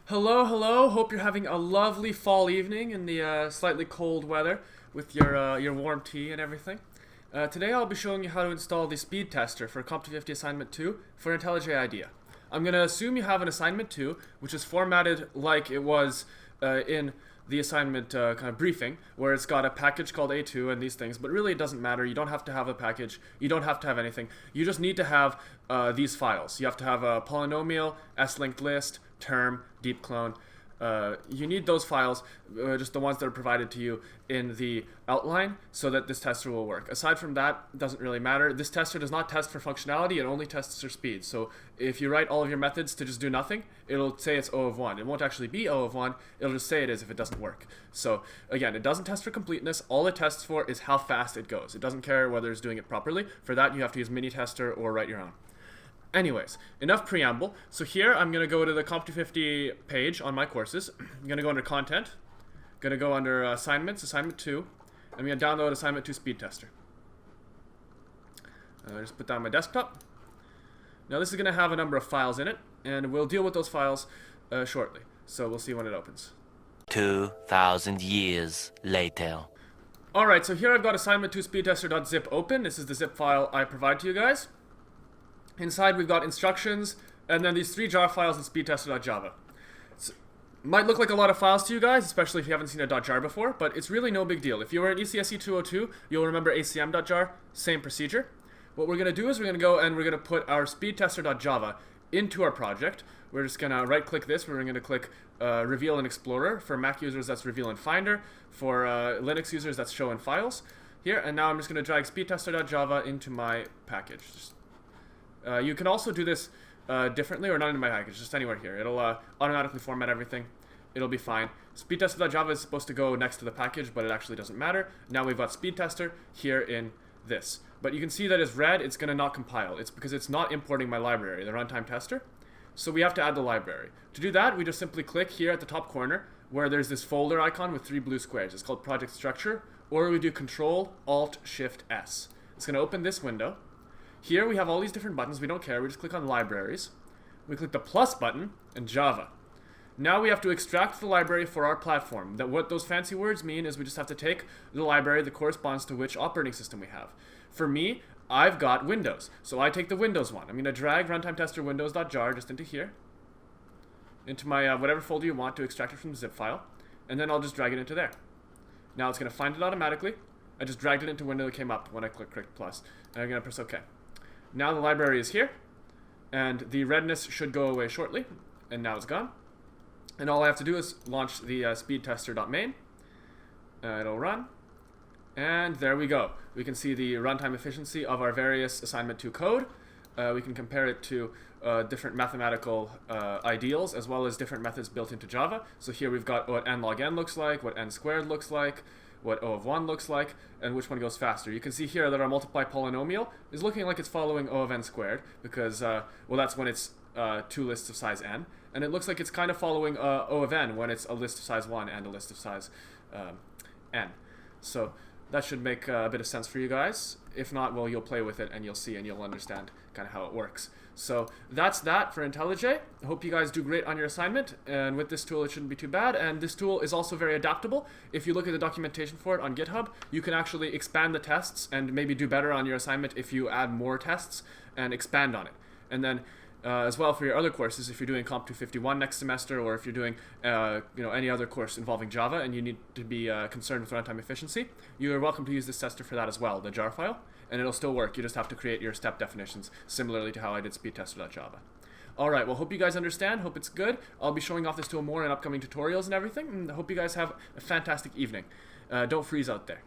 Hello, hello. Hope you're having a lovely fall evening in the slightly cold weather with your warm tea and everything. Today I'll be showing you how to install the speed tester for COMP250 Assignment 2 for IntelliJ IDEA. I'm going to assume you have an Assignment 2, which is formatted like it was in the assignment kind of briefing, where it's got a package called A2 and these things, but really it doesn't matter. You don't have to have a package. You don't have to have anything. You just need to have these files. You have to have a polynomial, S-linked list, term, deep clone. You need those files, just the ones that are provided to you in the outline, so that this tester will work. Aside from that, it doesn't really matter. This tester does not test for functionality, it only tests for speed. So if you write all of your methods to just do nothing, it'll say it's O of 1. It won't actually be O of 1, it'll just say it is if it doesn't work. So again, it doesn't test for completeness. All it tests for is how fast it goes. It doesn't care whether it's doing it properly. For that, you have to use mini tester or write your own. Anyways, enough preamble. So here I'm going to go to the COMP250 page on my courses. I'm going to go under Content. I'm going to go under Assignments, Assignment 2. I'm going to download Assignment 2 Speed Tester. Just put that on my desktop. Now this is going to have a number of files in it, and we'll deal with those files shortly. So we'll see when it opens. 2,000 years later. Alright, so here I've got Assignment 2 speedtester.zip open. This is the zip file I provide to you guys. Inside we've got instructions, and then these three jar files in speedtester.java. Might look like a lot of files to you guys, especially if you haven't seen a .jar before, but it's really no big deal. If you were in ECSE 202, you'll remember acm.jar, same procedure. What we're going to do is we're going to go and we're going to put our speedtester.java into our project. We're just going to right-click this. We're going to click Reveal in Explorer. For Mac users, that's Reveal in Finder. For Linux users, that's Show in Files. Here, and now I'm just going to drag speedtester.java into my package. You can also do this differently, or not in my package, just anywhere here. It'll automatically format everything. It'll be fine. Speedtester.java is supposed to go next to the package, but it actually doesn't matter. Now we've got speedtester here in this. But you can see that as red, it's going to not compile. It's because it's not importing my library, the runtime tester. So we have to add the library. To do that, we just simply click here at the top corner, where there's this folder icon with 3 blue squares. It's called Project Structure, or we do Control-Alt-Shift-S. It's going to open this window. Here we have all these different buttons. We don't care. We just click on Libraries. We click the plus button and Java. Now we have to extract the library for our platform. What those fancy words mean is we just have to take the library that corresponds to which operating system we have. For me, I've got Windows, so I take the Windows one. I'm going to drag runtime tester windows.jar just into here, into my whatever folder you want to extract it from the zip file, and then I'll just drag it into there. Now it's going to find it automatically. I just dragged it into a window that came up when I clicked plus, and I'm going to press OK. Now the library is here, and the redness should go away shortly, and now it's gone. And all I have to do is launch the speedtester.main. It'll run, and there we go. We can see the runtime efficiency of our various Assignment 2 code. We can compare it to different mathematical ideals, as well as different methods built into Java. So here we've got what n log n looks like, what n squared looks like, what O of 1 looks like, and which one goes faster. You can see here that our multiply polynomial is looking like it's following O of n squared, because, well, that's when it's 2 lists of size n, and it looks like it's kind of following O of n when it's a list of size 1 and a list of size n. So that should make a bit of sense for you guys. If not, well, you'll play with it and you'll see and you'll understand kind of how it works. So that's that for IntelliJ. I hope you guys do great on your assignment, and with this tool it shouldn't be too bad. And this tool is also very adaptable. If you look at the documentation for it on GitHub, you can actually expand the tests and maybe do better on your assignment if you add more tests and expand on it. And then as well for your other courses, if you're doing COMP251 next semester, or if you're doing any other course involving Java and you need to be concerned with runtime efficiency, you are welcome to use this tester for that as well, the jar file, and it'll still work. You just have to create your step definitions similarly to how I did speedtester.java. Alright, well, hope you guys understand. Hope it's good. I'll be showing off this tool more in upcoming tutorials and everything, and I hope you guys have a fantastic evening. Don't freeze out there.